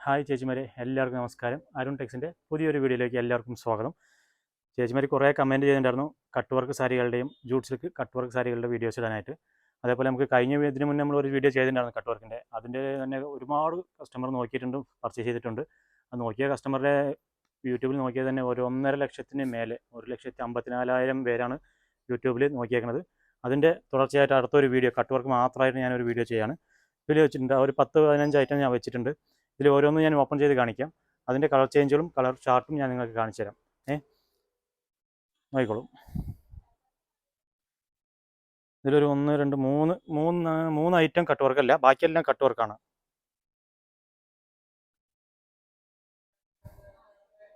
Hi ചേച്ചിമാരെ, എല്ലാവർക്കും നമസ്കാരം. അരുൺ ടെക്സിൻ്റെ പുതിയൊരു വീഡിയോയിലേക്ക് എല്ലാവർക്കും സ്വാഗതം. ചേച്ചിമാർ കുറേ കമൻറ്റ് ചെയ്തിട്ടുണ്ടായിരുന്നു കട്ട് വർക്ക് സാരികളുടെയും ജൂട്ട് സിൽക്ക് കട്ട് വർക്ക് സാരികളുടെ വീഡിയോസ് ഇടാനായിട്ട്. അതേപോലെ നമുക്ക് ഇതിന് മുന്നേ നമ്മൾ ഒരു വീഡിയോ ചെയ്തിട്ടുണ്ടായിരുന്നു കട്ട് വർക്കിൻ്റെ. അതിൻ്റെ തന്നെ ഒരുപാട് കസ്റ്റമർ നോക്കിയിട്ടുണ്ട്, പർച്ചേസ് ചെയ്തിട്ടുണ്ട്. അത് നോക്കിയ കസ്റ്റമറുടെ യൂട്യൂബിൽ നോക്കിയത് തന്നെ ഒരു 1.5 ലക്ഷത്തിന് മേലെ, 1,54,000 പേരാണ് യൂട്യൂബിൽ നോക്കിയേക്കുന്നത്. അതിൻ്റെ തുടർച്ചയായിട്ട് അടുത്തൊരു വീഡിയോ കട്ട് വർക്ക് മാത്രമായിട്ട് ഞാനൊരു വീഡിയോ ചെയ്യാണ്. ഇതിൽ വെച്ചിട്ടുണ്ട് ഒരു 10-15 ഐറ്റം ഞാൻ വെച്ചിട്ടുണ്ട്. ഇതിൽ ഓരോന്നും ഞാൻ ഓപ്പൺ ചെയ്ത് കാണിക്കാം. അതിൻ്റെ കളർ ചേഞ്ചുകളും കളർ ചാർട്ടും ഞാൻ നിങ്ങൾക്ക് കാണിച്ചു തരാം. നോക്കിക്കോളും. ഇതിലൊരു 1, 2, 3 ഐറ്റം കട്ട് വർക്കല്ല, ബാക്കിയെല്ലാം കട്ട് വർക്കാണ്.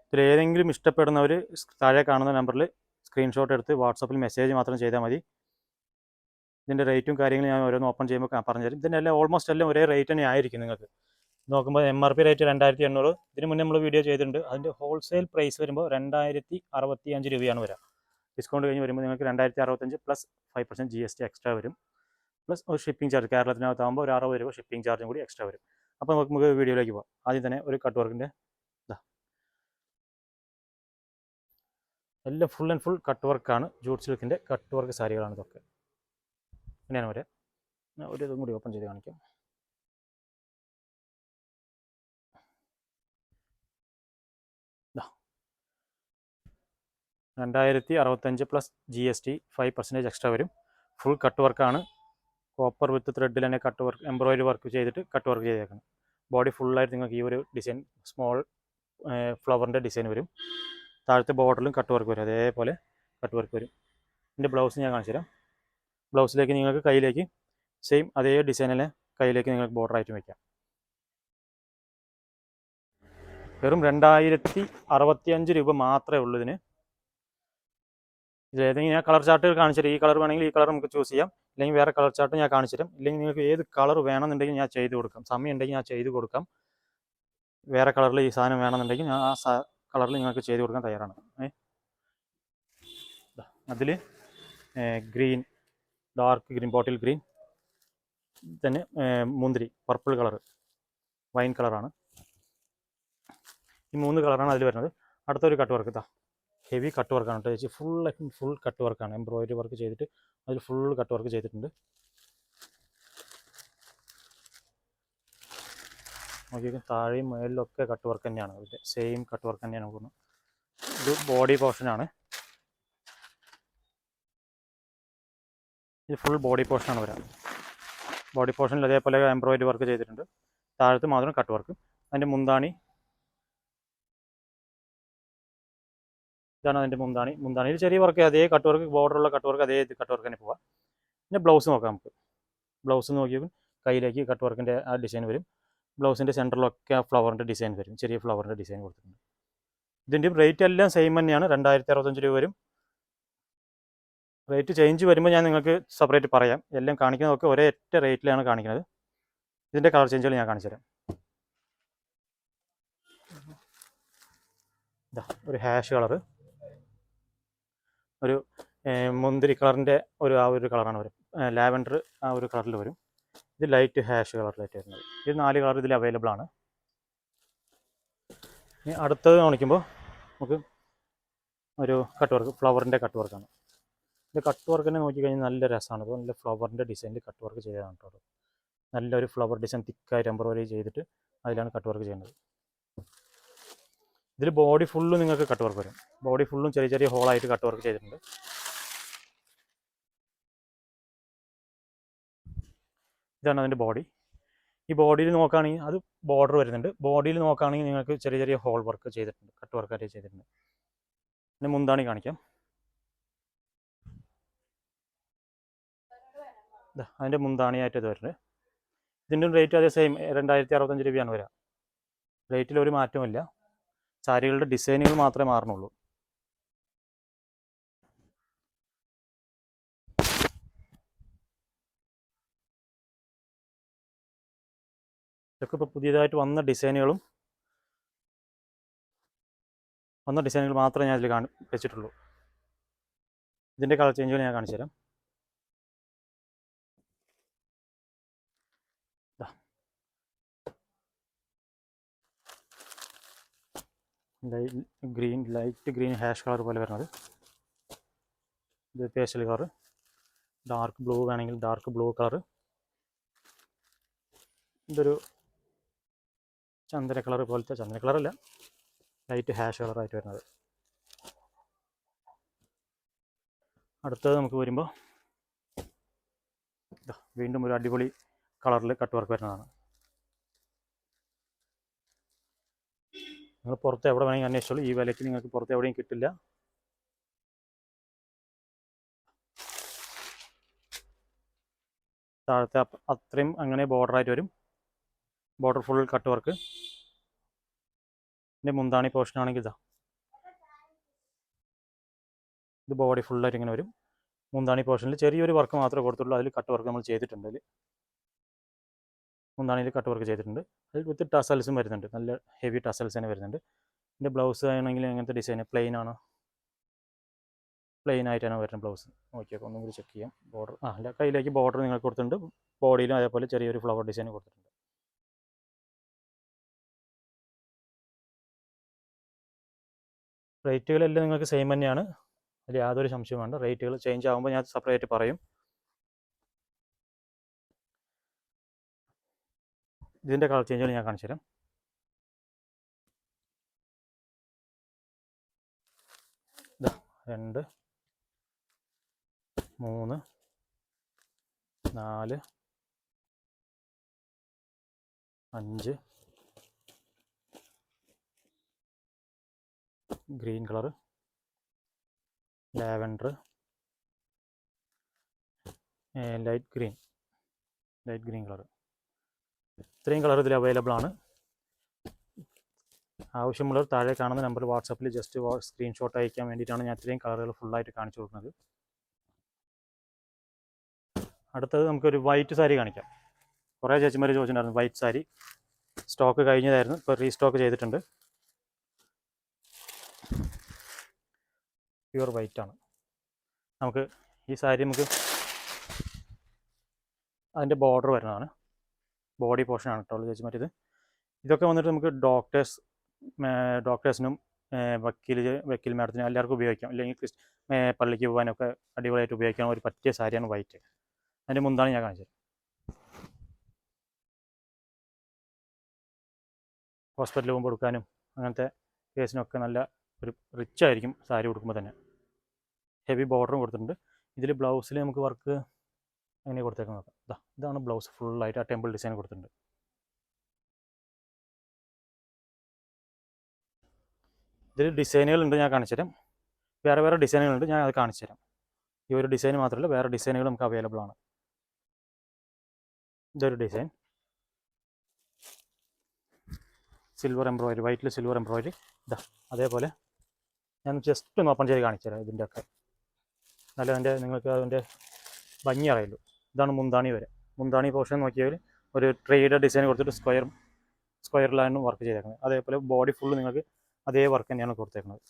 ഇതിലേതെങ്കിലും ഇഷ്ടപ്പെടുന്നവർ താഴെ കാണുന്ന നമ്പറിൽ സ്ക്രീൻഷോട്ട് എടുത്ത് വാട്സപ്പിൽ മെസ്സേജ് മാത്രം ചെയ്താൽ മതി. ഇതിൻ്റെ റേറ്റും കാര്യങ്ങളും ഞാൻ ഓരോന്ന് ഓപ്പൺ ചെയ്യുമ്പോൾ പറഞ്ഞുതരും. ഇതിൻ്റെ എല്ലാം ഓൾമോസ്റ്റ് എല്ലാം ഒരേ റേറ്റ് തന്നെ ആയിരിക്കും. നിങ്ങൾക്ക് നോക്കുമ്പോൾ MRP റേറ്റ് 2,800. ഇതിന് മുന്നേ നമ്മൾ വീഡിയോ ചെയ്തിട്ടുണ്ട്. അതിൻ്റെ ഹോൾസെയിൽ പ്രൈസ് വരുമ്പോൾ 2,065 രൂപയാണ് വരിക. ഡിസ്കൗണ്ട് കഴിഞ്ഞ് വരുമ്പോൾ നിങ്ങൾക്ക് 2,065 പ്ലസ് 5% GST എക്സ്ട്രാ വരും. പ്ലസ് ഒരു ഷിപ്പിംഗ് ചാർജ്, കേരളത്തിനകത്താകുമ്പോൾ ഒരു 60 രൂപ ഷിപ്പിംഗ് ചാർജും കൂടി എക്സ്ട്രാ വരും. അപ്പോൾ നമുക്ക് വീഡിയോയിലേക്ക് പോകാം. ആദ്യം തന്നെ ഒരു കട്ട് വർക്കിൻ്റെ എല്ലാം ഫുൾ ആൻഡ് ഫുൾ കട്ട് വർക്കാണ്. ജൂട്ട് സിൽക്കിൻ്റെ കട്ട് വർക്ക് സാരികളാണ് ഇതൊക്കെ. ഞാൻ ഒരു ഇതും കൂടി ഓപ്പൺ ചെയ്ത് കാണിക്കാം. 2,065 പ്ലസ് GST 5% എക്സ്ട്രാ വരും. ഫുൾ കട്ട് വർക്കാണ്. കോപ്പർ വിത്ത് ത്രെഡിൽ തന്നെ കട്ട് വർക്ക്, എംബ്രോയിഡറി വർക്ക് ചെയ്തിട്ട് കട്ട് വർക്ക് ചെയ്തേക്കണം. ബോഡി ഫുള്ളായിട്ട് നിങ്ങൾക്ക് ഈ ഒരു ഡിസൈൻ, സ്മോൾ ഫ്ലവറിൻ്റെ ഡിസൈൻ വരും. താഴത്തെ ബോർഡറിലും കട്ട് വർക്ക് വരും, അതേപോലെ കട്ട് വർക്ക് വരും. ഇതിൻ്റെ ബ്ലൗസ് ഞാൻ കാണിച്ചു തരാം. ബ്ലൗസിലേക്ക് നിങ്ങൾക്ക് കയ്യിലേക്ക് സെയിം അതേ ഡിസൈനിലെ കയ്യിലേക്ക് നിങ്ങൾക്ക് ബോർഡറായിട്ട് വയ്ക്കാം. വെറും 2,065 രൂപ മാത്രമേ ഉള്ളൂ ഇതിന്. ഇതിലേതെങ്കിലും ഞാൻ കളർ ചാർട്ട് കാണിച്ചിട്ട്, ഈ കളർ വേണമെങ്കിൽ ഈ കളർ നമുക്ക് ചൂസ് ചെയ്യാം, അല്ലെങ്കിൽ വേറെ കളർ ചാർട്ട് ഞാൻ കാണിച്ചു തരാം. ഇല്ലെങ്കിൽ നിങ്ങൾക്ക് ഏത് കളർ വേണമെന്നുണ്ടെങ്കിൽ ഞാൻ ചെയ്ത് കൊടുക്കാം. സമയം ഉണ്ടെങ്കിൽ ഞാൻ ചെയ്ത് കൊടുക്കാം. വേറെ കളറിൽ ഈ സാധനം വേണമെന്നുണ്ടെങ്കിൽ ഞാൻ ആ കളറിൽ നിങ്ങൾക്ക് ചെയ്ത് കൊടുക്കാൻ തയ്യാറാണ്. അതിൽ green, dark green, bottle green, തന്നെ മുന്തിരി, പർപ്പിൾ കളർ, വൈൻ കളറാണ്. ഈ 3 കളറാണ് അതിൽ വരുന്നത്. അടുത്തൊരു കട്ട് വർക്ക് ഹെവി കട്ട് വർക്കാണ് കേട്ടോ ചേച്ചി. ഫുൾ കട്ട് വർക്കാണ്. എംബ്രോയിഡറി വർക്ക് ചെയ്തിട്ട് അതിൽ ഫുൾ കട്ട് വർക്ക് ചെയ്തിട്ടുണ്ട്. നോക്കിയാൽ താഴെയും മേളിലൊക്കെ കട്ട് വർക്ക് തന്നെയാണ്. അതിൻ്റെ സെയിം കട്ട് വർക്ക് തന്നെയാണ് പോകുന്നത്. ഇത് ബോഡി പോർഷനാണ്. ഇത് ഫുൾ ബോഡി പോർഷനാണ് വരാം. ബോഡി പോർഷനിൽ അതേപോലെ എംബ്രോയിഡറി വർക്ക് ചെയ്തിട്ടുണ്ട്. താഴത്ത് മാത്രം കട്ട് വർക്ക്. അതിൻ്റെ മുന്താണി, ഇതാണ് അതിൻ്റെ മുന്താണി. മുന്താണിയിൽ ചെറിയ വർക്ക്, അതേ കട്ട് വർക്ക്, ബോർഡറുള്ള കട്ട് വർക്ക്, അതേ കട്ട് വർക്ക് തന്നെ പോവാം. പിന്നെ ബ്ലൗസ് നോക്കാം. നമുക്ക് ബ്ലൗസ് നോക്കിയാൽ കയ്യിലേക്ക് കട്ട് വർക്കിൻ്റെ ആ ഡിസൈൻ വരും. ബ്ലൗസിൻ്റെ സെൻറ്ററിലൊക്കെ ആ ഫ്ലവറിൻ്റെ ഡിസൈൻ വരും, ചെറിയ ഫ്ലവറിൻ്റെ ഡിസൈൻ കൊടുത്തിട്ടുണ്ട്. ഇതിൻ്റെയും റേറ്റ് എല്ലാം സെയിം തന്നെയാണ്, 2,065 രൂപ വരും. റേറ്റ് ചേഞ്ച് വരുമ്പോൾ ഞാൻ നിങ്ങൾക്ക് സെപ്പറേറ്റ് പറയാം. എല്ലാം കാണിക്കുന്നതൊക്കെ ഒരേ ഒറ്റ റേറ്റിലാണ് കാണിക്കുന്നത്. ഇതിൻ്റെ കളർ ചേഞ്ചുകൾ ഞാൻ കാണിച്ചു തരാം. ഒരു ഹാഷ് കളറ്, ഒരു മുന്തിരി കളറിൻ്റെ ആ ഒരു കളറാണ് വരും. ലാവൻഡർ ആ ഒരു കളറിൽ വരും. ഇത് ലൈറ്റ് ഹാഷ് കളറിലായിട്ട് വരുന്നത്. ഇത് 4 കളർ ഇതിൽ അവൈലബിൾ ആണ്. ഇനി അടുത്തത് കാണിക്കുമ്പോൾ നമുക്ക് ഒരു കട്ട് വർക്ക്, ഫ്ലവറിൻ്റെ കട്ട് വർക്കാണ്. ഇത് കട്ട് വർക്ക് തന്നെ നോക്കിക്കഴിഞ്ഞാൽ നല്ല രസമാണ്. ഇത് നല്ല ഫ്ലവറിൻ്റെ ഡിസൈനിൽ കട്ട് വർക്ക് ചെയ്തതാണ് കേട്ടോ. നല്ലൊരു ഫ്ലവർ ഡിസൈൻ തിക്കായിട്ട് എംബ്രോയിഡറി ചെയ്തിട്ട് അതിലാണ് കട്ട് വർക്ക് ചെയ്യുന്നത്. ഇതിൽ ബോഡി ഫുള്ളും നിങ്ങൾക്ക് കട്ട് വർക്ക് വരും. ബോഡി ഫുള്ളും ചെറിയ ചെറിയ ഹോളായിട്ട് കട്ട് വർക്ക് ചെയ്തിട്ടുണ്ട്. ഇതാണ് അതിൻ്റെ ബോഡി. ഈ ബോഡിയിൽ നോക്കുകയാണെങ്കിൽ അത് ബോർഡർ വരുന്നുണ്ട്. ബോഡിയിൽ നോക്കുകയാണെങ്കിൽ നിങ്ങൾക്ക് ചെറിയ ചെറിയ ഹോൾ വർക്ക് ചെയ്തിട്ടുണ്ട്, കട്ട് വർക്കായിട്ട് ചെയ്തിട്ടുണ്ട്. പിന്നെ മുന്താണി കാണിക്കാം. അതിൻ്റെ മുന്താണിയായിട്ട് ഇത് വരുന്നത്. ഇതിൻ്റെ റേറ്റ് അതേ സെയിം 2,065 രൂപയാണ് വരിക. റേറ്റിൽ ഒരു മാറ്റമില്ല. സാരികളുടെ ഡിസൈനുകൾ മാത്രമേ മാറുന്നുള്ളൂ. ഇതൊക്കെ ഇപ്പോൾ പുതിയതായിട്ട് വന്ന ഡിസൈനുകൾ മാത്രമേ ഞാൻ ഇതിൽ വെച്ചിട്ടുള്ളൂ. ഇതിൻ്റെ കളർ ചേഞ്ചുകൾ ഞാൻ കാണിച്ചു തരാം. ലൈറ്റ് ഗ്രീൻ ഹാഷ് കളർ പോലെ വരുന്നത്. ഇത് പേസ്റ്റൽ കളർ. ഡാർക്ക് ബ്ലൂ വേണമെങ്കിൽ ഡാർക്ക് ബ്ലൂ കളർ. ഇതൊരു ചന്ദന കളർ പോലത്തെ, ചന്ദന കളറല്ല, ലൈറ്റ് ഹാഷ് കളറായിട്ട് വരുന്നത്. അടുത്തത് നമുക്ക് വരുമ്പോൾ വീണ്ടും ഒരു അടിപൊളി കളറിൽ കട്ട് വർക്ക് വരുന്നതാണ്. നിങ്ങൾ പുറത്ത് എവിടെ വേണമെങ്കിൽ അന്വേഷിച്ചോളൂ, ഈ വിലയ്ക്ക് നിങ്ങൾക്ക് പുറത്ത് എവിടെയും കിട്ടില്ല. താഴത്തെ അത്രയും അങ്ങനെ ബോർഡറായിട്ട് വരും. Border full cut work. ഇതിൻ്റെ മുന്താണി പോർഷൻ ആണെങ്കിൽ ഇത് ബോഡി ഫുള്ളായിട്ട് ഇങ്ങനെ വരും. മുന്താണി പോർഷനിൽ ചെറിയൊരു വർക്ക് മാത്രമേ കൊടുത്തുള്ളൂ. അതിൽ കട്ട് വർക്ക് നമ്മൾ ചെയ്തിട്ടുണ്ട്. അതിൽ മുന്താണിയിൽ കട്ട് വർക്ക് ചെയ്തിട്ടുണ്ട്. അതിൽ വിത്ത് ടസൽസും വരുന്നുണ്ട്. നല്ല ഹെവി ടസൽസ് തന്നെ വരുന്നുണ്ട്. ഇതിൻ്റെ ബ്ലൗസ് ആണെങ്കിൽ എങ്ങനത്തെ ഡിസൈൻ? പ്ലെയിൻ ആണ്, പ്ലെയിൻ ആയിട്ടാണ് വരുന്നത് ബ്ലൗസ്. നോക്കിയൊക്കെ ഒന്നും കൂടി ചെക്ക് ചെയ്യാം. ബോർഡർ അല്ല, കയ്യിലേക്ക് ബോർഡർ നിങ്ങൾക്ക് കൊടുത്തിട്ടുണ്ട്. ബോഡിയിലും അതേപോലെ ചെറിയൊരു ഫ്ലവർ ഡിസൈൻ കൊടുത്തിട്ടുണ്ട്. റേറ്റുകളെല്ലാം നിങ്ങൾക്ക് സെയിം തന്നെയാണ്, അതിൽ യാതൊരു സംശയവും വേണ്ട. റേറ്റുകൾ ചേഞ്ച് ആകുമ്പോൾ ഞാൻ സെപ്പറേറ്റ് പറയും. ഇതിൻ്റെ കളർ ചേഞ്ചുകൾ ഞാൻ കാണിച്ചു തരാം. 2 3 4 5 green colour, lavender, light green colour. ഇത്രയും കളർ ഇതിൽ അവൈലബിൾ ആണ്. ആവശ്യമുള്ളവർ താഴെ കാണുന്ന നമ്പറിൽ വാട്സാപ്പിൽ ജസ്റ്റ് സ്ക്രീൻഷോട്ട് അയക്കാൻ വേണ്ടിയിട്ടാണ് ഞാൻ ഇത്രയും കളറുകൾ ഫുള്ളായിട്ട് കാണിച്ചു കൊടുക്കുന്നത്. അടുത്തത് നമുക്കൊരു വൈറ്റ് സാരി കാണിക്കാം. കുറേ ചേച്ചിമാർ ചോദിച്ചിട്ടുണ്ടായിരുന്നു വൈറ്റ് സാരി. സ്റ്റോക്ക് കഴിഞ്ഞതായിരുന്നു, ഇപ്പോൾ റീസ്റ്റോക്ക് ചെയ്തിട്ടുണ്ട്. പ്യുവർ വൈറ്റ് ആണ്. നമുക്ക് ഈ സാരി നമുക്ക് അതിൻ്റെ ബോർഡർ വരുന്നതാണ്. ബോഡി പോർഷനാണ് കേട്ടോ ചേച്ചിമാർ. ഇതൊക്കെ വന്നിട്ട് നമുക്ക് ഡോക്ടേഴ്സിനും വക്കീൽ മാഡത്തിനും എല്ലാവർക്കും ഉപയോഗിക്കാം. അല്ലെങ്കിൽ പള്ളിക്ക് പോകാനൊക്കെ അടിപൊളിയായിട്ട് ഉപയോഗിക്കാൻ ഒരു പറ്റിയ സാരിയാണ് വൈറ്റ്. അതിൻ്റെ മുന്താണ് ഞാൻ കാണിച്ചത്. ഹോസ്പിറ്റലിൽ പോകുമ്പോൾ കൊടുക്കാനും അങ്ങനത്തെ കേസിനൊക്കെ നല്ല ഒരു റിച്ച് ആയിരിക്കും സാരി കൊടുക്കുമ്പോൾ തന്നെ. ഹെവി ബോർഡറും കൊടുത്തിട്ടുണ്ട്. ഇതിൽ ബ്ലൗസിൽ നമുക്ക് വർക്ക് എങ്ങനെ കൊടുത്തേക്കാൻ നോക്കാം. ഇതാണ് ബ്ലൗസ് ഫുള്ളായിട്ട് ആ ടെമ്പിൾ ഡിസൈൻ കൊടുത്തിട്ടുണ്ട്. ഇതിൽ ഡിസൈനുകളുണ്ട്, ഞാൻ കാണിച്ചു തരാം. വേറെ ഡിസൈനുകളുണ്ട്, ഞാൻ അത് കാണിച്ചു തരാം. ഈ ഒരു ഡിസൈൻ മാത്രമല്ല, വേറെ ഡിസൈനുകൾ നമുക്ക് അവൈലബിൾ ആണ്. ഇതൊരു ഡിസൈൻ, സിൽവർ എംബ്രോയിഡറി, വൈറ്റിൽ സിൽവർ എംബ്രോയിഡറി. അതേപോലെ ഞാൻ ജസ്റ്റ് ഒന്ന് ഓപ്പൺ ചെയ്ത് കാണിച്ചു തരാം. ഇതിൻ്റെയൊക്കെ നല്ല നിങ്ങൾക്ക് അതിൻ്റെ ഭംഗി അറിയുള്ളൂ. ഇതാണ് മുന്താണി വരെ. മുന്താണി പോർഷൻ നോക്കിയാൽ ഒരു ട്രേയുടെ ഡിസൈൻ കൊടുത്തിട്ട് സ്ക്വയറിലാണ് വർക്ക് ചെയ്തേക്കുന്നത്. അതേപോലെ ബോഡി ഫുള്ള് നിങ്ങൾക്ക് അതേ വർക്ക് തന്നെയാണ് കൊടുത്തേക്കുന്നത്.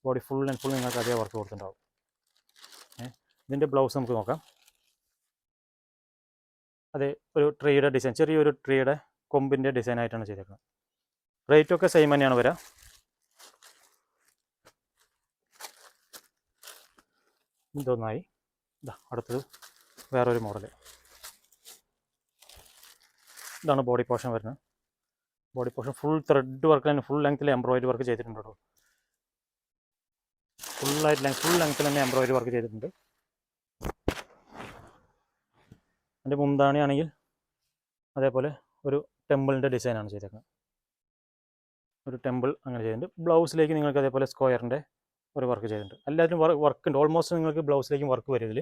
ബോഡി ഫുൾ ആൻഡ് ഫുൾ നിങ്ങൾക്ക് അതേ വർക്ക് കൊടുത്തിട്ടുണ്ടാവും. ഇതിൻ്റെ ബ്ലൗസ് നമുക്ക് നോക്കാം. അതെ, ഒരു ട്രീയുടെ ഡിസൈൻ, ചെറിയൊരു ട്രീയുടെ കൊമ്പിൻ്റെ ഡിസൈനായിട്ടാണ് ചെയ്തേക്കുന്നത്. റേറ്റൊക്കെ സെയിം തന്നെയാണ് വരിക. ഇതൊന്നായി. അടുത്തത് വേറൊരു മോഡൽ. ഇതാണ് ബോഡി പോർഷൻ വരുന്നത്. Body portion full thread work തന്നെ, ഫുൾ ലെങ്ത്തിൽ എംബ്രോയിഡറി വർക്ക് ചെയ്തിട്ടുണ്ട് കേട്ടോ. ഫുൾ ലെങ്ത്തിൽ തന്നെ എംബ്രോയിഡറി വർക്ക് ചെയ്തിട്ടുണ്ട്. അതിൻ്റെ മുന്താണിയാണെങ്കിൽ അതേപോലെ ഒരു ടെമ്പിളിൻ്റെ ഡിസൈനാണ് ചെയ്തേക്കുന്നത്. ഒരു ടെമ്പിൾ അങ്ങനെ ചെയ്തിട്ടുണ്ട്. ബ്ലൗസിലേക്ക് നിങ്ങൾക്ക് അതേപോലെ സ്ക്വയറിൻ്റെ ഒരു വർക്ക് ചെയ്തിട്ടുണ്ട്. എല്ലാത്തിനും വർക്ക് ഉണ്ട്. ഓൾമോസ്റ്റ് നിങ്ങൾക്ക് ബ്ലൗസിലേക്കും വർക്ക് വരും ഇതിൽ.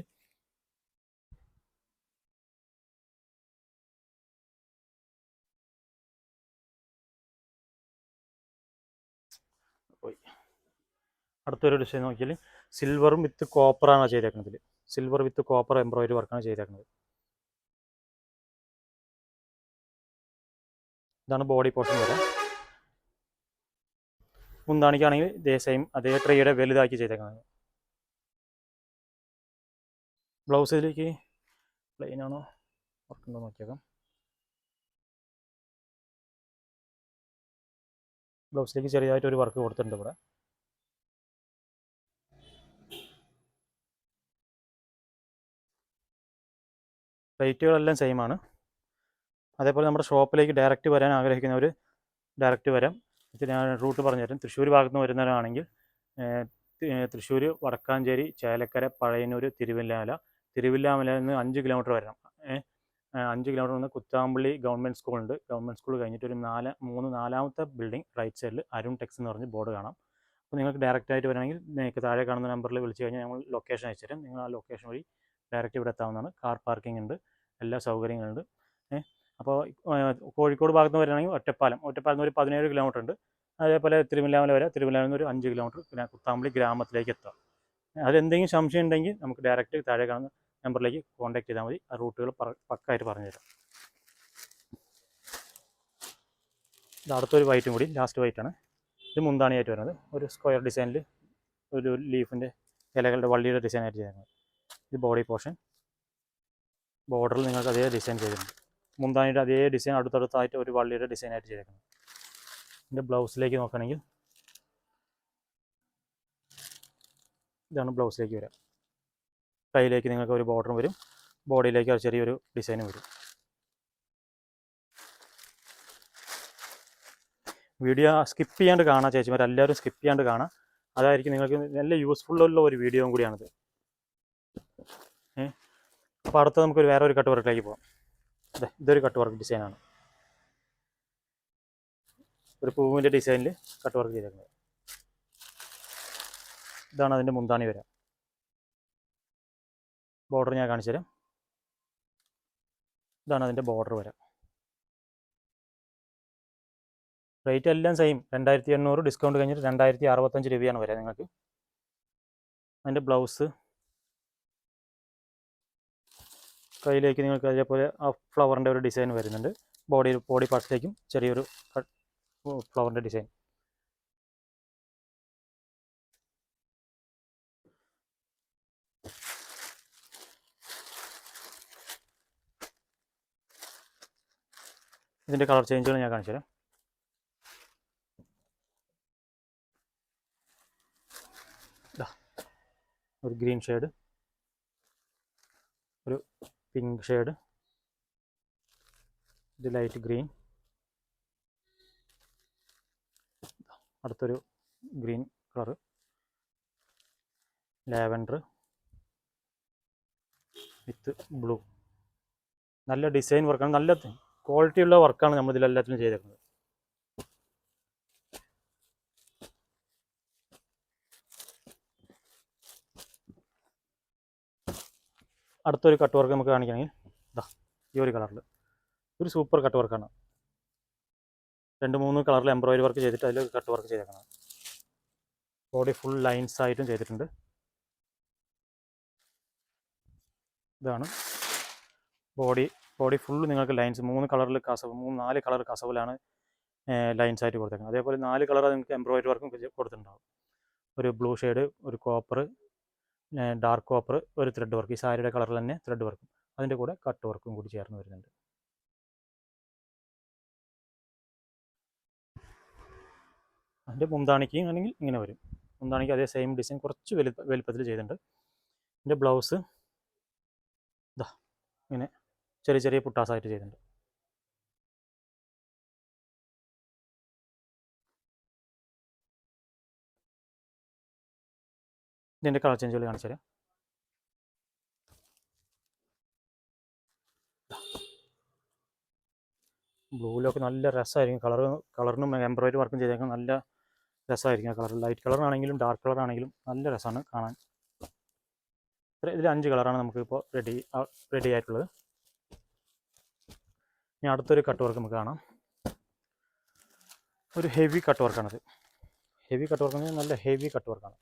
അടുത്തൊരു ഡിസൈൻ നോക്കിയാൽ സിൽവറും വിത്ത് കോപ്പറാണ് ചെയ്തേക്കുന്നത്. ഇതിൽ സിൽവർ വിത്ത് കോപ്പർ എംബ്രോയിഡറി വർക്കാണ് ചെയ്തേക്കുന്നത്. ഇതാണ് ബോഡി പോർഷൻ വരെ. മുന്താണിക്കാണെങ്കിൽ ഇതേ സെയിം അതേ ട്രീയുടെ വലുതാക്കി ചെയ്തേക്കുന്നത്. ബ്ലൗസിലേക്ക് പ്ലെയിൻ ആണോ വർക്കുണ്ടോ നോക്കിയേക്കാം. ബ്ലൗസിലേക്ക് ചെറിയതായിട്ടൊരു വർക്ക് കൊടുത്തിട്ടുണ്ട് ഇവിടെ. റേറ്റുകളെല്ലാം സെയിം ആണ്. അതേപോലെ നമ്മുടെ ഷോപ്പിലേക്ക് ഡയറക്റ്റ് വരാൻ ആഗ്രഹിക്കുന്നവർ ഡയറക്റ്റ് വരാം. ഞാൻ റൂട്ട് പറഞ്ഞു തരാം. തൃശ്ശൂർ ഭാഗത്ത് നിന്ന് വരുന്നവരാണെങ്കിൽ തൃശ്ശൂർ, വടക്കാഞ്ചേരി, ചേലക്കര, പഴയന്നൂർ, തിരുവില്ലാമലയിൽ നിന്ന് 5 കിലോമീറ്റർ വരണം. 5 കിലോമീറ്റർ വന്ന് കുത്താമ്പള്ളി ഗവൺമെൻറ് സ്കൂളുണ്ട്. ഗവൺമെൻറ് സ്കൂൾ കഴിഞ്ഞിട്ട് ഒരു നാലാമത്തെ ബിൽഡിംഗ് റൈറ്റ് സൈഡിൽ അരുൺ ടെക്സ് എന്ന് പറഞ്ഞ് ബോർഡ് കാണാം. അപ്പോൾ നിങ്ങൾക്ക് ഡയറക്റ്റ് ആയിട്ട് വരണമെങ്കിൽ നിങ്ങൾക്ക് താഴെ കാണുന്ന നമ്പറിൽ വിളിച്ച് കഴിഞ്ഞാൽ ഞങ്ങൾ ലൊക്കേഷൻ അയച്ചു തരാം. നിങ്ങൾ ആ ലൊക്കേഷൻ വഴി ഡയറക്റ്റ് ഇവിടെ എത്താവുന്നതാണ്. കാർ പാർക്കിംഗ് ഉണ്ട്, എല്ലാ സൗകര്യങ്ങളുണ്ട്. അപ്പോൾ കോഴിക്കോട് ഭാഗത്ത് നിന്ന് വരികയാണെങ്കിൽ ഒറ്റപ്പാലം ഒരു 17 കിലോമീറ്റർ ഉണ്ട്. അതേപോലെ തിരുവല്ലാമല വരെ, തിരുവല്ലാമല നിന്ന് ഒരു 5 കിലോമീറ്റർ, പിന്നെ കുത്താമ്പള്ളി ഗ്രാമത്തിലേക്ക് എത്താം. അതെന്തെങ്കിലും സംശയം ഉണ്ടെങ്കിൽ നമുക്ക് ഡയറക്റ്റ് താഴെ കാണുന്ന നമ്പറിലേക്ക് കോൺടാക്ട് ചെയ്താൽ മതി. ആ റൂട്ടുകൾ പക്കായിട്ട് പറഞ്ഞുതരാം. ഇത് അടുത്തൊരു വൈറ്റും കൂടി, ലാസ്റ്റ് വൈറ്റാണ്. ഇത് മുന്താണിയായിട്ട് വരുന്നത് ഒരു സ്ക്വയർ ഡിസൈനിൽ ഒരു ലീഫിൻ്റെ ഇലകളുടെ വള്ളിയുടെ ഡിസൈനായിട്ട് ചെയ്യുന്നത്. ഇത് ബോഡി പോർഷൻ, ബോർഡറിൽ നിങ്ങൾക്ക് അതേ ഡിസൈൻ ചെയ്തിട്ടുണ്ട്. മുന്താണിയുടെ അതേ ഡിസൈൻ അടുത്തടുത്തായിട്ട് ഒരു വള്ളിയുടെ ഡിസൈനായിട്ട് ചെയ്തേക്കുന്നത്. ഇതിൻ്റെ ബ്ലൗസിലേക്ക് നോക്കുകയാണെങ്കിൽ ഇതാണ് ബ്ലൗസിലേക്ക് വരിക. കയ്യിലേക്ക് നിങ്ങൾക്ക് ഒരു ബോർഡറും വരും, ബോഡിയിലേക്ക് ചെറിയൊരു ഡിസൈനും വരും. വീഡിയോ സ്കിപ്പ് ചെയ്യാണ്ട് കാണാം ചേച്ചിമാർ, എല്ലാവരും സ്കിപ്പ് ചെയ്യാണ്ട് കാണാം. അതായിരിക്കും നിങ്ങൾക്ക് നല്ല യൂസ്ഫുള്ളുള്ള ഒരു വീഡിയോയും കൂടിയാണിത്. അപ്പോൾ അടുത്ത നമുക്കൊരു വേറെ ഒരു കട്ട് വർക്കിലേക്ക് പോകാം. ഇതൊരു കട്ട് വർക്ക് ഡിസൈനാണ്. ഒരു പൂവിൻ്റെ ഡിസൈനിൽ കട്ട് വർക്ക് ചെയ്തേക്കുന്നത്. ഇതാണ് അതിൻ്റെ മുന്താണി വരിക. ബോർഡർ ഞാൻ കാണിച്ചു തരാം. ഇതാണ് അതിൻ്റെ ബോർഡർ വരിക. റേറ്റ് എല്ലാം സെയിം, 2800 ഡിസ്കൗണ്ട് കഴിഞ്ഞിട്ട് 2065 രൂപയാണ് വരിക നിങ്ങൾക്ക്. അതിൻ്റെ ബ്ലൗസ് കയ്യിലേക്ക് നിങ്ങൾക്ക് അതേപോലെ ആ ഫ്ലവറിൻ്റെ ഒരു ഡിസൈൻ വരുന്നുണ്ട്. ബോഡി പാർട്സിലേക്കും ചെറിയൊരു ഫ്ലവറിൻ്റെ ഡിസൈൻ. ഇതിൻ്റെ കളർ ചേഞ്ചുകൾ ഞാൻ കാണിച്ചു തരാം. ഒരു ഗ്രീൻ ഷെയ്ഡ്, ഒരു പിങ്ക് ഷെയ്ഡ്, ഇത് ലൈറ്റ് ഗ്രീൻ, അടുത്തൊരു ഗ്രീൻ കളർ, ലാവൻഡർ വിത്ത് ബ്ലൂ. നല്ല ഡിസൈൻ വർക്കാണ്, നല്ല ക്വാളിറ്റിയുള്ള വർക്കാണ് നമ്മൾ ഇതിലെല്ലാത്തിലും ചെയ്തേക്കുന്നത്. അടുത്തൊരു കട്ട് വർക്ക് നമുക്ക് കാണിക്കുകയാണെങ്കിൽ ഈ ഒരു കളറിൽ ഒരു സൂപ്പർ കട്ട് വർക്കാണ്. 2-3 കളറിൽ എംബ്രോയിഡറി വർക്ക് ചെയ്തിട്ട് അതിൽ കട്ട് വർക്ക് ചെയ്തേക്കണം. ബോഡി ഫുൾ ലൈൻസ് ആയിട്ടും ചെയ്തിട്ടുണ്ട്. ഇതാണ് ബോഡി ഫുള്ള് നിങ്ങൾക്ക് ലൈൻസ് 3 കളറിൽ കസവ്, 4 കളർ കസവിലാണ് ലൈൻസ് ആയിട്ട് കൊടുത്തേക്കുന്നത്. അതേപോലെ 4 കളർ നിങ്ങൾക്ക് എംബ്രോയിഡറി വർക്കും കൊടുത്തിട്ടുണ്ടാകും. ഒരു ബ്ലൂ ഷെയ്ഡ്, ഒരു കോപ്പർ, ഡാർക്ക് കോപ്പർ, ഒരു ത്രെഡ് വർക്ക്, ഈ സാരിയുടെ കളറിൽ തന്നെ ത്രെഡ് വർക്കും, അതിൻ്റെ കൂടെ കട്ട് വർക്കും കൂടി ചേർന്ന് വരുന്നുണ്ട്. അതിൻ്റെ മുന്താണിക്ക് ആണെങ്കിൽ ഇങ്ങനെ വരും. മുന്താണിക്ക് അതേ സെയിം ഡിസൈൻ കുറച്ച് വലുപ്പത്തിൽ ചെയ്തിട്ടുണ്ട്. ഇതിൻ്റെ ബ്ലൗസ് ഇങ്ങനെ ചെറിയ പുട്ടാസായിട്ട് ചെയ്തിട്ടുണ്ട്. ഇതിൻ്റെ കളർ ചേഞ്ചുകൾ കാണിച്ചു തരാം. ബ്ലൂവിലൊക്കെ നല്ല രസമായിരിക്കും. കളറിനും എംബ്രോയിഡറി വർക്കും ചെയ്തേക്കാൻ നല്ല രസമായിരിക്കും. കളർ ലൈറ്റ് കളറാണെങ്കിലും ഡാർക്ക് കളറാണെങ്കിലും നല്ല രസമാണ് കാണാൻ. ഇതിൽ 5 കളറാണ് നമുക്കിപ്പോൾ റെഡി ആയിട്ടുള്ളത്. ഇനി അടുത്തൊരു കട്ട് വർക്ക് നമുക്ക് കാണാം. ഒരു ഹെവി കട്ട് വർക്കാണത്. ഹെവി കട്ട് വർക്ക് നല്ല ഹെവി കട്ട് വർക്കാണ്.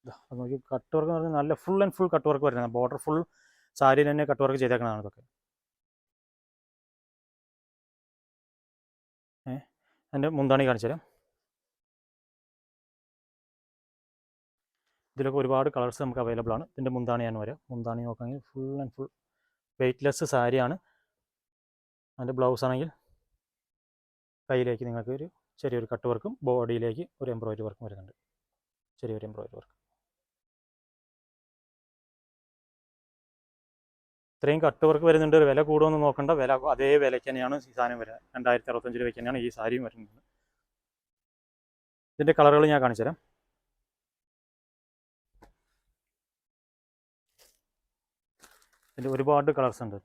അത് നോക്കി, കട്ട് വർക്ക് എന്ന് പറഞ്ഞാൽ നല്ല full and full cut work വരുന്നത്. ബോർഡർ ഫുൾ സാരിയിൽ തന്നെ കട്ട് വർക്ക് ചെയ്തേക്കുന്നതാണ് ഇതൊക്കെ. അതിൻ്റെ മുന്താണി കാണിച്ചു തരാം. ഇതിലൊക്കെ ഒരുപാട് കളേഴ്സ് നമുക്ക് അവൈലബിൾ ആണ്. ഇതിൻ്റെ മുന്താണിയാണ് വരിക. മുന്താണി നോക്കുകയാണെങ്കിൽ ഫുൾ ആൻഡ് ഫുൾ വെയ്റ്റ്ലെസ് സാരിയാണ്. അതിൻ്റെ ബ്ലൗസ് ആണെങ്കിൽ കയ്യിലേക്ക് നിങ്ങൾക്ക് ഒരു ചെറിയൊരു കട്ട് വർക്കും ബോഡിയിലേക്ക് ഒരു എംബ്രോയിഡറി വർക്കും വരുന്നുണ്ട്. ചെറിയൊരു എംബ്രോയിഡറി വർക്ക്. ഇത്രയും കട്ട് വർക്ക് വരുന്നുണ്ട്. വില കൂടുമെന്ന് നോക്കണ്ട. വില അതേ വിലയ്ക്ക് തന്നെയാണ് ഈ സാധനം വരിക. 2065 രൂപയ്ക്ക് തന്നെയാണ് ഈ സാരിയും വരുന്നത്. ഇതിൻ്റെ കളറുകൾ ഞാൻ കാണിച്ചു തരാം. ഇതിൻ്റെ ഒരുപാട് കളേഴ്സ് ഉണ്ട്.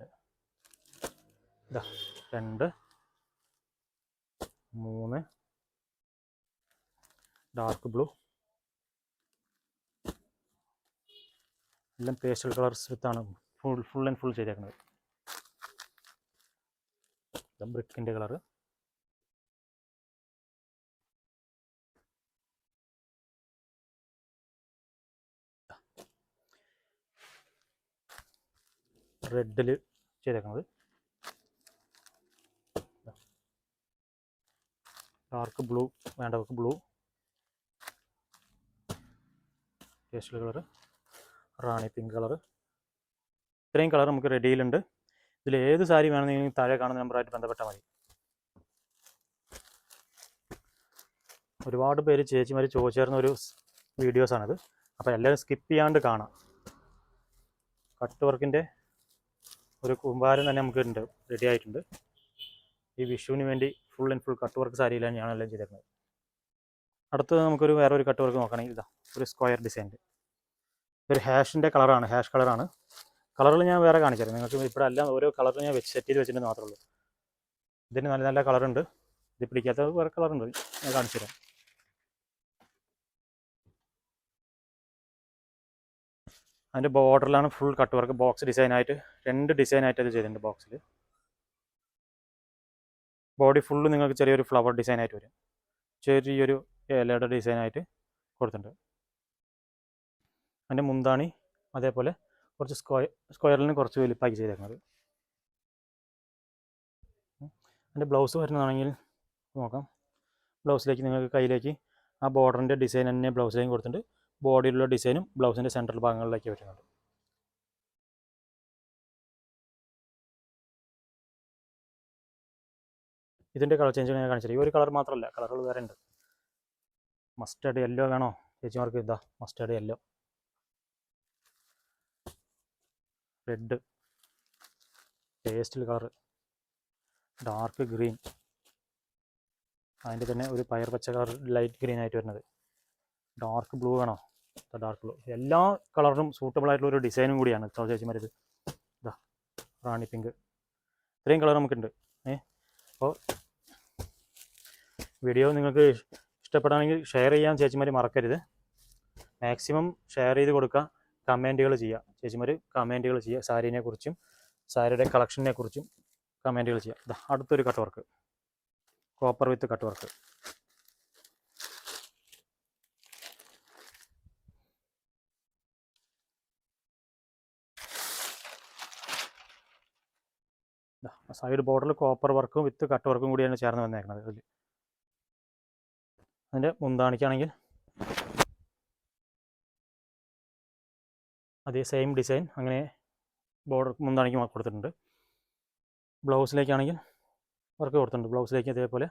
ഇതാ 2, 3 ഡാർക്ക് ബ്ലൂ, എല്ലാം പേസ്റ്റൽ കളേഴ്സ് വിത്താണ് ഫുൾ ആൻഡ് ഫുൾ ചെയ്തേക്കുന്നത്. ബ്രിക്കിൻ്റെ കളറ്, റെഡിൽ ചെയ്തേക്കുന്നത്, ഡാർക്ക് ബ്ലൂ വേണ്ടവർക്ക് ബ്ലൂ, പേസ്റ്റൽ കളറ്, റാണി പിങ്ക് കളറ്. ഇത്രയും കളർ നമുക്ക് റെഡിയിലുണ്ട്. ഇതിൽ ഏത് സാരി വേണമെങ്കിൽ താഴെ കാണുന്ന നമ്പറായിട്ട് ബന്ധപ്പെട്ടാൽ മതി. ഒരുപാട് പേര് ചേച്ചിമാർ ചോദിച്ചേർന്ന ഒരു വീഡിയോസാണിത്. അപ്പോൾ എല്ലാവരും സ്കിപ്പ് ചെയ്യാണ്ട് കാണാം. കട്ട് വർക്കിൻ്റെ ഒരു കൂമ്പാരം തന്നെ നമുക്ക് ഉണ്ട്, റെഡി ആയിട്ടുണ്ട്. ഈ വിഷുവിന് വേണ്ടി full and full cut work സാരിയിലാണ് ഞാനെല്ലാം ചെയ്തേക്കുന്നത്. അടുത്തത് നമുക്കൊരു വേറൊരു കട്ട് വർക്ക് നോക്കുകയാണെങ്കിൽ ഇതാ ഒരു സ്ക്വയർ ഡിസൈനിൽ ഒരു ഹാഷിൻ്റെ കളറാണ്, ഹാഷ് കളറാണ്. കളറുകൾ ഞാൻ വേറെ കാണിച്ചു തരാം നിങ്ങൾക്ക്. ഇവിടെ എല്ലാം ഓരോ കളറിൽ ഞാൻ സെറ്റ് ചെയ്ത് വെച്ചിട്ട് മാത്രമേ ഉള്ളൂ. ഇതിന് നല്ല നല്ല കളറുണ്ട്. ഇത് പിടിക്കാത്ത വേറെ കളറുണ്ട്, ഞാൻ കാണിച്ചു തരാം. അതിൻ്റെ ബോർഡറിലാണ് ഫുൾ കട്ട് വർക്ക്. ബോക്സ് ഡിസൈനായിട്ട് 2 ഡിസൈനായിട്ട് അത് ചെയ്തിട്ടുണ്ട്. ബോക്സിൽ ബോഡി ഫുള്ള് നിങ്ങൾക്ക് ചെറിയൊരു ഫ്ലവർ ഡിസൈനായിട്ട് വരും. ചെറിയൊരു ഇലയുടെ ഡിസൈനായിട്ട് കൊടുത്തിട്ടുണ്ട്. അതിൻ്റെ മുന്താണി അതേപോലെ കുറച്ച് സ്ക്വയറിന് കുറച്ച് വലിപ്പാക്കി ചെയ്തേക്കുന്നത്. അതിൻ്റെ ബ്ലൗസ് വരുന്നതാണെങ്കിൽ നോക്കാം. ബ്ലൗസിലേക്ക് നിങ്ങൾക്ക് കയ്യിലേക്ക് ആ ബോർഡറിൻ്റെ ഡിസൈൻ തന്നെ ബ്ലൗസിലേക്ക് കൊടുത്തിട്ടുണ്ട്. ബോഡിയിലുള്ള ഡിസൈനും ബ്ലൗസിൻ്റെ സെൻട്രൽ ഭാഗങ്ങളിലേക്ക് വരുന്നുണ്ട്. ഇതിൻ്റെ കളർ ചേഞ്ച് ഞാൻ കാണിച്ചില്ല. ഈ ഒരു കളർ മാത്രമല്ല, കളറുകൾ വേറെ ഉണ്ട്. മസ്റ്റേർഡ് യെല്ലോ വേണോ ചേച്ചിമാർക്ക്? ഇതാ mustard yellow, red, pastel colour, dark green, അതിൻ്റെ തന്നെ ഒരു പയർ പച്ച കളർ ലൈറ്റ് ഗ്രീൻ ആയിട്ട് വരുന്നത്, ഡാർക്ക് ബ്ലൂ വേണോ? Dark blue. എല്ലാ കളറിനും സൂട്ടബിൾ ആയിട്ടുള്ള ഒരു ഡിസൈനും കൂടിയാണ് ചേച്ചിമാരിത്. ഇതാ റാണി പിങ്ക്. ഇത്രയും കളർ നമുക്കുണ്ട്. അപ്പോൾ വീഡിയോ നിങ്ങൾക്ക് ഇഷ്ടപ്പെടുകയാണെങ്കിൽ ഷെയർ ചെയ്യാൻ ചേച്ചിമാർ മറക്കരുത്. മാക്സിമം ഷെയർ ചെയ്ത് കൊടുക്കുക. കമൻറ്റുകൾ ചെയ്യുക ചേച്ചിമാർ, കമൻറ്റുകൾ ചെയ്യുക. സാരീനെ കുറിച്ചും സാരിയുടെ കളക്ഷനെ കുറിച്ചും കമൻറ്റുകൾ ചെയ്യുക. അടുത്തൊരു കട്ട് വർക്ക്, കോപ്പർ വിത്ത് കട്ട് വർക്ക്. സൈഡ് ബോർഡറിൽ കോപ്പർ വർക്കും വിത്ത് കട്ട് വർക്കും കൂടിയാണ് ചേർന്ന് വന്നേക്കുന്നത്. ഇതിൽ അതിൻ്റെ മുന്താണിക്കാണെങ്കിൽ അതേ സെയിം ഡിസൈൻ അങ്ങനെ ബോർഡർ മുന്താണിക്ക് കൊടുത്തിട്ടുണ്ട്. ബ്ലൗസിലേക്കാണെങ്കിൽ വർക്ക് കൊടുത്തിട്ടുണ്ട്. ബ്ലൗസിലേക്ക് അതേപോലെ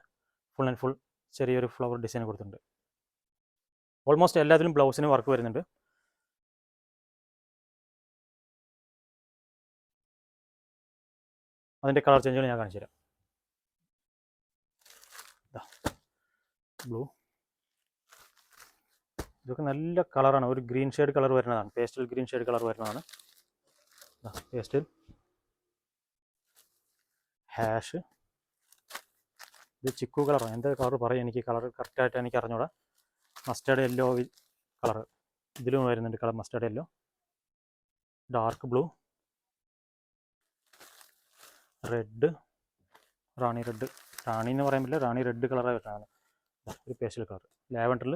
ഫുൾ ആൻഡ് ഫുൾ ചെറിയൊരു ഫ്ലവർ ഡിസൈൻ കൊടുത്തിട്ടുണ്ട്. ഓൾമോസ്റ്റ് എല്ലാത്തിലും ബ്ലൗസിന് വർക്ക് വരുന്നുണ്ട്. അതിൻ്റെ കളർ ചേഞ്ചുകൾ ഞാൻ കാണിച്ചു തരാം. ബ്ലൂ, ഇതൊക്കെ നല്ല കളറാണ്. ഒരു ഗ്രീൻ ഷെയ്ഡ് കളർ വരുന്നതാണ്, പേസ്റ്റൽ ഗ്രീൻ ഷെയ്ഡ് കളർ വരുന്നതാണ്. പേസ്റ്റൽ, ഹാഷ്, ഇത് ചിക്കു കളറാണ്. എന്താ കളർ പറയും, എനിക്ക് കളർ കറക്റ്റായിട്ട് എനിക്ക് അറിഞ്ഞൂടാ. മസ്റ്റേർഡ് യെല്ലോ കളർ ഇതിലും വരുന്നുണ്ട്, colour mustard yellow, dark blue, red, rani red. Rani എന്ന് പറയാൻ പറ്റില്ല, റാണി റെഡ് കളറായി വരുന്നതാണ്. ഒരു പേസ്റ്റൽ കളർ, ലാവൻഡറിൽ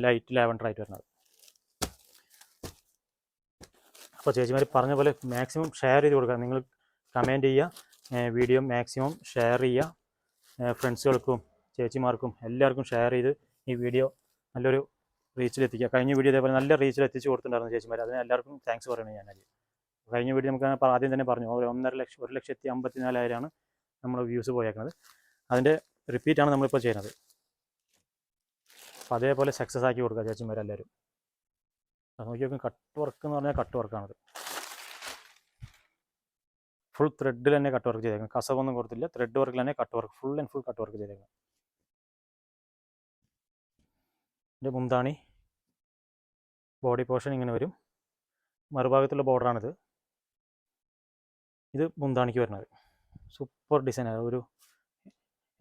ലൈറ്റ് ലാവൻഡർ ആയിട്ട് വരുന്നത്. അപ്പോൾ ചേച്ചിമാർ പറഞ്ഞ പോലെ മാക്സിമം ഷെയർ ചെയ്ത് കൊടുക്കുക. നിങ്ങൾ കമൻറ്റ് ചെയ്യുക, വീഡിയോ മാക്സിമം ഷെയർ ചെയ്യുക. ഫ്രണ്ട്സുകൾക്കും ചേച്ചിമാർക്കും എല്ലാവർക്കും ഷെയർ ചെയ്ത് ഈ വീഡിയോ നല്ലൊരു റീച്ചിലെത്തിക്കുക. കഴിഞ്ഞ വീഡിയോ ഇതേപോലെ നല്ല റീച്ചിൽ എത്തിച്ച് കൊടുത്തിട്ടുണ്ടായിരുന്നു ചേച്ചിമാർ. അതിന് എല്ലാവർക്കും താങ്ക്സ് പറയണേ ഞാൻ. കഴിഞ്ഞ വീഡിയോ നമുക്ക് ആദ്യം തന്നെ പറഞ്ഞു 1,54,000 നമ്മുടെ വ്യൂസ് പോയേക്കുന്നത്. അതിൻ്റെ റിപ്പീറ്റാണ് നമ്മളിപ്പോൾ ചെയ്യുന്നത്. അപ്പോൾ അതേപോലെ സക്സസ് ആക്കി കൊടുക്കുക ചേച്ചിമാരെല്ലാവരും. നോക്കി നോക്കും, കട്ട് വർക്ക് എന്ന് പറഞ്ഞാൽ കട്ട് വർക്കാണത്. ഫുൾ ത്രെഡിൽ തന്നെ കട്ട് വർക്ക് ചെയ്തേക്കുന്നത്, കസവൊന്നും കൊടുത്തില്ല. ത്രെഡ് വർക്കിൽ തന്നെ cut work, full and full cut work ചെയ്തേക്കുന്നത്. ഇതിൻ്റെ മുന്താണി ബോഡി പോർഷൻ ഇങ്ങനെ വരും. മറുഭാഗത്തുള്ള ബോർഡറാണിത്. ഇത് മുന്താണിക്ക് വരുന്നത്. സൂപ്പർ ഡിസൈനാണ്, ഒരു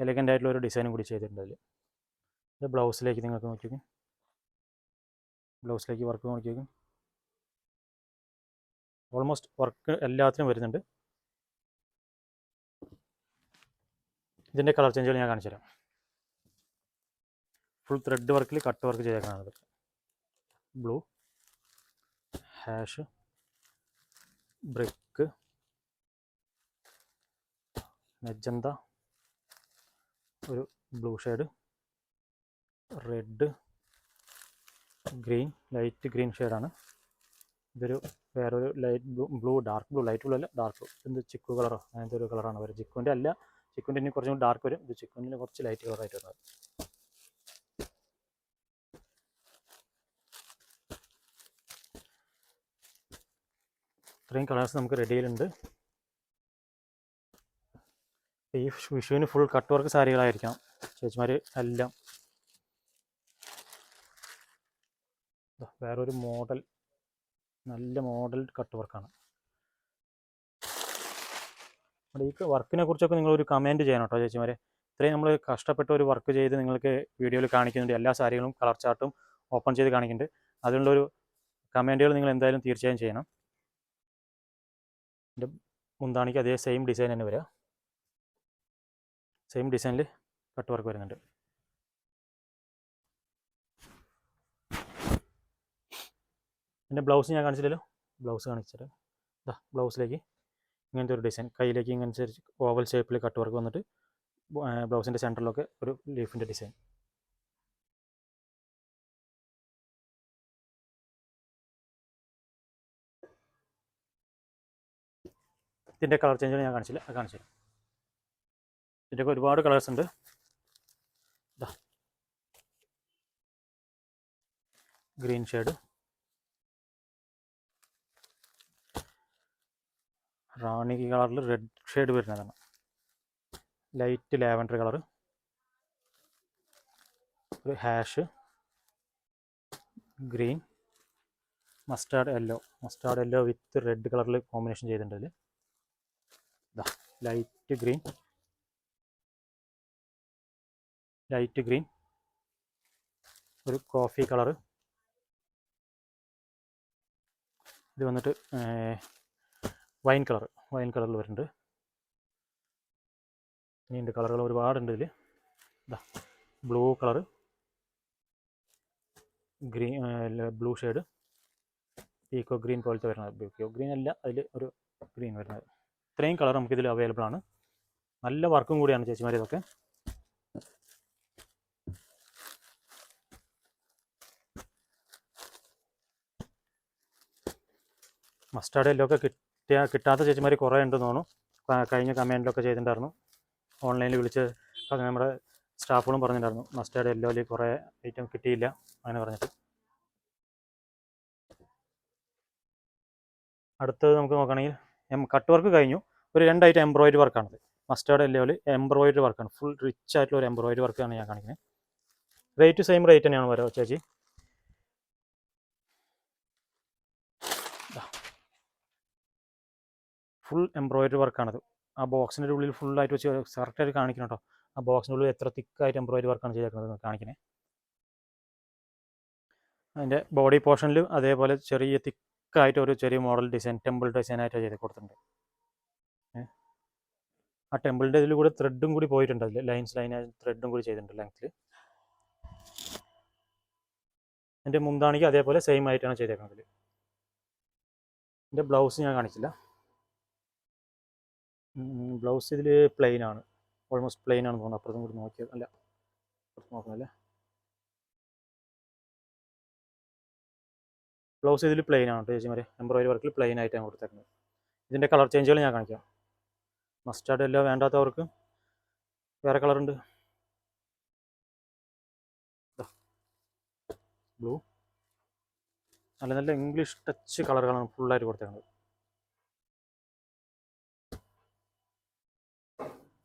എലഗൻ്റ് ആയിട്ടുള്ള ഒരു ഡിസൈനും കൂടി ചെയ്തിട്ടുണ്ട് അതിൽ. ഇത് ബ്ലൗസിലേക്ക് നിങ്ങൾക്ക് നോക്കിയേക്കും, ബ്ലൗസിലേക്ക് വർക്ക് നോക്കിയേക്കും. ഓൾമോസ്റ്റ് വർക്ക് എല്ലാത്തിനും വരുന്നുണ്ട്. ഇതിൻ്റെ കളർ ചേഞ്ചുകൾ ഞാൻ കാണിച്ചു തരാം. ഫുൾ ത്രെഡ് വർക്കിൽ കട്ട് വർക്ക് ചെയ്തേക്കാണത്. ബ്ലൂ, ഹാഷ്, ബ്രിക്ക്, മെജന്ത, ഒരു blue shade, red, green, light green ഷെയ്ഡാണ്. ഇതൊരു വേറൊരു light blue, dark blue, light blue അല്ല ഡാർക്ക് ബ്ലൂ. ഇത് ചിക്കു കളറോ അങ്ങനത്തെ ഒരു കളറാണ് വരുന്നത്. ചിക്കുവിൻ്റെ അല്ല, ചിക്കുവിൻ്റെ ഇനി കുറച്ചും കൂടി ഡാർക്ക് വരും. ഇത് ചിക്കുവിൻ്റെ കുറച്ച് ലൈറ്റ് കളറായിട്ട് വരുന്നത്. ഇത്രയും കളേഴ്സ് നമുക്ക് റെഡിയിലുണ്ട്. ഈ വിഷുവിന് ഫുൾ കട്ട് വർക്ക് സാരികളായിരിക്കണം ചേച്ചിമാർ എല്ലാം. വേറൊരു മോഡൽ, നല്ല മോഡൽ കട്ട് വർക്കാണ്. നമ്മുടെ ഈ വർക്കിനെ കുറിച്ചൊക്കെ നിങ്ങളൊരു കമൻറ്റ് ചെയ്യണം കേട്ടോ ചേച്ചിമാരെ. ഇത്രയും നമ്മൾ കഷ്ടപ്പെട്ട ഒരു വർക്ക് ചെയ്ത് നിങ്ങൾക്ക് വീഡിയോയിൽ കാണിക്കുന്നുണ്ട്. എല്ലാ സാരികളും കളർ ചാർട്ടും ഓപ്പൺ ചെയ്ത് കാണിക്കുന്നുണ്ട്. അതിനുള്ളൊരു കമൻറ്റുകൾ നിങ്ങൾ എന്തായാലും തീർച്ചയായും ചെയ്യണം. എൻ്റെ മുന്താണിക്ക് അതേ സെയിം ഡിസൈൻ തന്നെ വരിക. സെയിം ഡിസൈനിൽ കട്ട് വർക്ക് വരുന്നുണ്ട്. എൻ്റെ ബ്ലൗസ് ഞാൻ കാണിച്ചില്ലല്ലോ, ബ്ലൗസ് കാണിച്ചിട്ട് ബ്ലൗസിലേക്ക് ഇങ്ങനത്തെ ഒരു ഡിസൈൻ, കയ്യിലേക്ക് ഇങ്ങനത്തെ ഓവൽ ഷേപ്പിൽ കട്ട് വർക്ക് വന്നിട്ട് ബ്ലൗസിൻ്റെ സെൻറ്ററിലൊക്കെ ഒരു ലീഫിൻ്റെ ഡിസൈൻ. ഇതിൻ്റെ കളർ ചേഞ്ച് ഞാൻ കാണിച്ചില്ല, കാണിച്ചു. ഇതിൻ്റെയൊക്കെ ഒരുപാട് കളേഴ്സ് ഉണ്ട്. ഗ്രീൻ ഷെയ്ഡ്, റാണി കളറിൽ റെഡ് ഷെയ്ഡ് വരുന്നതാണ്. ലൈറ്റ് ലാവൻഡർ കളർ, ഒരു hash, green, mustard yellow with red കളറിൽ കോമ്പിനേഷൻ ചെയ്തിട്ടുണ്ട് അതിൽ. ലൈറ്റ് ഗ്രീൻ, ഒരു കോഫി കളർ, ഇത് വന്നിട്ട് വൈൻ കളറിൽ വരുന്നുണ്ട്. ഇനിയുണ്ട് കളറുകൾ ഒരുപാടുണ്ട് ഇതിൽ. Blue colour, green, blue shade, പീക്കോ green പോലത്തെ വരുന്നത്. പീക്കോ ഗ്രീൻ അല്ല, അതിൽ ഒരു ഗ്രീൻ വരുന്നത്. ഇത്രയും കളർ നമുക്കിതിൽ അവൈലബിൾ ആണ്. നല്ല വർക്കും കൂടിയാണ് ചേച്ചിമാർ ഇതൊക്കെ. മസ്റ്റാർഡ് യെല്ലോ ഒക്കെ കിട്ടാത്ത ചേച്ചിമാർ കുറേ ഉണ്ടെന്ന് തോന്നുന്നു. കഴിഞ്ഞ കമൻറ്റിലൊക്കെ ചെയ്തിട്ടുണ്ടായിരുന്നു. ഓൺലൈനിൽ വിളിച്ച് നമ്മുടെ സ്റ്റാഫുകളും പറഞ്ഞിട്ടുണ്ടായിരുന്നു മസ്റ്റാർഡ് യെല്ലോയിൽ കുറേ ഐറ്റം കിട്ടിയില്ല അങ്ങനെ പറഞ്ഞിട്ട്. അടുത്തത് നമുക്ക് നോക്കുകയാണെങ്കിൽ കട്ട് വർക്ക് കഴിഞ്ഞു. ഒരു 2 ഐറ്റം എംബ്രോയിഡറി വർക്കാണത്. മസ്റ്റാർഡ് യെല്ലോയിൽ എംബ്രോയിഡറി വർക്കാണ്, ഫുൾ റിച്ച് ആയിട്ടുള്ള ഒരു എംബ്രോയിഡറി വർക്കാണ് ഞാൻ കാണിക്കുന്നത്. റേറ്റ് സെയിം റേറ്റ് തന്നെയാണ് വരാം ചേച്ചി. ഫുൾ എംബ്രോയിഡറി വർക്കാണത്. ആ ബോക്സിൻ്റെ ഉള്ളിൽ ഫുള്ളായിട്ട് വെച്ച് കറക്റ്റായിട്ട് കാണിക്കണം കേട്ടോ. ആ ബോക്സിൻ്റെ ഉള്ളിൽ എത്ര തിക്കായിട്ട് എംബ്രോയിഡറി വർക്കാണ് ചെയ്തേക്കുന്നത് കാണിക്കണേ. അതിൻ്റെ ബോഡി പോർഷനിൽ അതേപോലെ ചെറിയ തിക്കായിട്ട് ഒരു ചെറിയ മോഡൽ ഡിസൈൻ, ടെമ്പിൾ ഡിസൈനായിട്ട് ചെയ്ത് കൊടുത്തിട്ടുണ്ട്. ആ ടെമ്പിളിൻ്റെ ഇതിൽ കൂടെ ത്രെഡും കൂടി പോയിട്ടുണ്ട്, അതിൽ ലൈനായിട്ട് ത്രെഡും കൂടി ചെയ്തിട്ടുണ്ട് ലെങ്ത്തിൽ. എൻ്റെ മുന്താണിക്ക് അതേപോലെ സെയിം ആയിട്ടാണ് ചെയ്തേക്കുന്നത്. എൻ്റെ ബ്ലൗസ് ഞാൻ കാണിച്ചില്ല. ബ്ലൗസ് ഇതിൽ പ്ലെയിൻ ആണ്, ഓൾമോസ്റ്റ് പ്ലെയിൻ ആണെന്ന് തോന്നുന്നു. അപ്പുറത്തും കൂടി നോക്കിയത് അല്ല, അപ്പുറത്ത് നോക്കണല്ലേ. ബ്ലൗസ് ഇതിൽ പ്ലെയിൻ ആണ് ചേച്ചിമാരെ, എംബ്രോയിഡറി വർക്കിൽ പ്ലെയിൻ ആയിട്ടാണ് കൊടുത്തേക്കുന്നത്. ഇതിൻ്റെ കളർ ചേഞ്ചുകൾ ഞാൻ കാണിക്കാം. മസ്റ്റാർഡ് എല്ലാം വേണ്ടാത്തവർക്ക് വേറെ കളറുണ്ട്. ബ്ലൂ, നല്ല നല്ല ഇംഗ്ലീഷ് ടച്ച് കളറുകളാണ് ഫുള്ളായിട്ട് കൊടുത്തേക്കുന്നത്.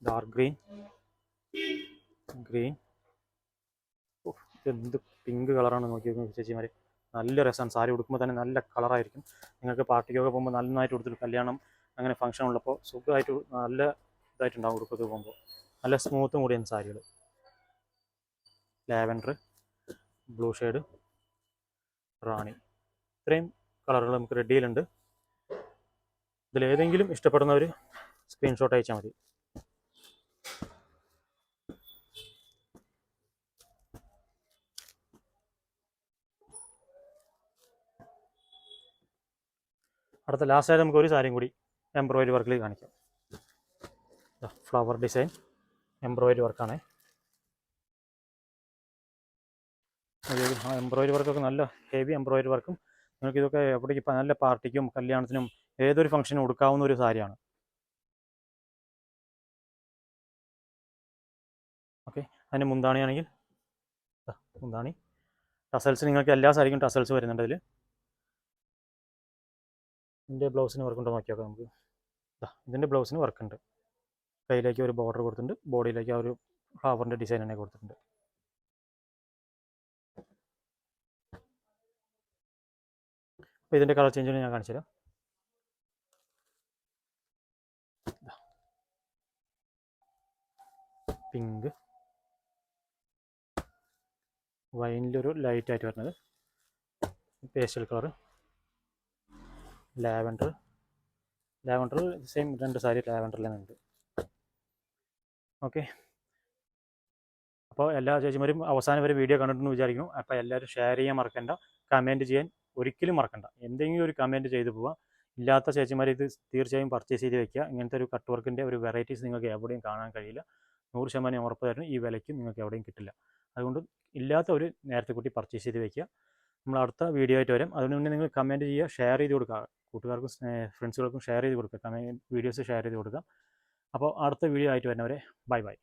ഡാർക്ക് ഗ്രീൻ, ഗ്രീൻ, എന്ത് പിങ്ക് കളറാണ് നോക്കി ചേച്ചിമാർ. നല്ല രസമാണ്, സാരി ഉടുക്കുമ്പോൾ തന്നെ നല്ല കളറായിരിക്കും. നിങ്ങൾക്ക് പാർട്ടിക്കൊക്കെ പോകുമ്പോൾ നന്നായിട്ട് ഉടുത്തിട്ട് കല്യാണം അങ്ങനെ ഫംഗ്ഷൻ ഉള്ളപ്പോൾ സുഖമായിട്ട് നല്ല ഇതായിട്ടുണ്ടാകും ഉടുക്കത്ത് പോകുമ്പോൾ. നല്ല സ്മൂത്തും കൂടിയാണ് സാരികൾ. ലാവൻഡർ, ബ്ലൂ ഷെയ്ഡ്, റാണി, ഇത്രയും കളറുകൾ നമുക്ക് റെഡിയിലുണ്ട്. ഇതിലേതെങ്കിലും ഇഷ്ടപ്പെടുന്നവർ സ്ക്രീൻഷോട്ട് അയച്ചാൽ മതി. അടുത്ത ലാസ്റ്റായിട്ട് നമുക്ക് ഒരു സാരിയും കൂടി എംബ്രോയിഡറി വർക്കിൽ കാണിക്കാം. ഫ്ലവർ ഡിസൈൻ എംബ്രോയിഡറി വർക്കാണ്. എംബ്രോയിഡറി വർക്കൊക്കെ നല്ല ഹെവി എംബ്രോയിഡറി വർക്കും. നിങ്ങൾക്ക് ഇതൊക്കെ എവിടേക്ക് ഇപ്പം നല്ല പാർട്ടിക്കും കല്യാണത്തിനും ഏതൊരു ഫംഗ്ഷനും ഉടുക്കാവുന്ന ഒരു സാരിയാണ്. ഓക്കെ, അതിന് മുന്താണിയാണെങ്കിൽ മുന്താണി ടസൽസ്, നിങ്ങൾക്ക് എല്ലാ സാരിക്കും ടസൽസ് വരുന്നുണ്ട് ഇതിൽ. ഇതിൻ്റെ ബ്ലൗസിന് വർക്ക് ഉണ്ടോ നോക്കിയാൽ നമുക്ക്. ഇതിൻ്റെ ബ്ലൗസിന് വർക്ക് ഉണ്ട്. കയ്യിലേക്ക് ഒരു ബോർഡർ കൊടുത്തിട്ടുണ്ട്, ബോഡിയിലേക്ക് ആ ഒരു ഫ്ലവറിൻ്റെ ഡിസൈൻ തന്നെ കൊടുത്തിട്ടുണ്ട്. അപ്പോൾ ഇതിൻ്റെ കളർ ചേഞ്ച് ഞാൻ കാണിച്ചു തരാം. പിങ്ക്, വൈനിലൊരു ലൈറ്റായിട്ട് വരുന്നത്, pastel colour, lavender, lavender same 2 sari ലാവൻഡറിലാണ് ഉണ്ട്. ഓക്കെ, അപ്പോൾ എല്ലാ ചേച്ചിമാരും അവസാനം വരെ വീഡിയോ കണ്ടിട്ടെന്ന് വിചാരിക്കുന്നു. അപ്പോൾ എല്ലാവരും ഷെയർ ചെയ്യാൻ മറക്കണ്ട, കമൻറ്റ് ചെയ്യാൻ ഒരിക്കലും മറക്കണ്ട. എന്തെങ്കിലും ഒരു കമൻറ്റ് ചെയ്ത് പോവാം. ഇല്ലാത്ത ചേച്ചിമാർ ഇത് തീർച്ചയായും പർച്ചേസ് ചെയ്ത് വെക്കുക. ഇങ്ങനത്തെ ഒരു കട്ട് വർക്കിൻ്റെ ഒരു വെറൈറ്റീസ് നിങ്ങൾക്ക് എവിടെയും കാണാൻ കഴിയില്ല. 100% ഉറപ്പ് തരുന്നു, ഈ വിലയ്ക്ക് നിങ്ങൾക്ക് എവിടെയും കിട്ടില്ല. അതുകൊണ്ട് ഇല്ലാത്ത ഒരു നേരത്തെ കൂട്ടി പർച്ചേസ് ചെയ്ത് വെക്കുക. നമ്മൾ അടുത്ത വീഡിയോ ആയിട്ട് വരും. അതിന് മുന്നേ നിങ്ങൾ കമൻറ്റ് ചെയ്യുക, ഷെയർ ചെയ്ത് കൊടുക്കുക, കൂട്ടുകാർക്കും ഫ്രണ്ട്സുകൾക്കും ഷെയർ ചെയ്ത് കൊടുക്കുക, വീഡിയോസ് ഷെയർ ചെയ്ത് കൊടുക്കുക. അപ്പോൾ അടുത്ത വീഡിയോ ആയിട്ട് വരുന്നവരെ ബൈ ബൈ.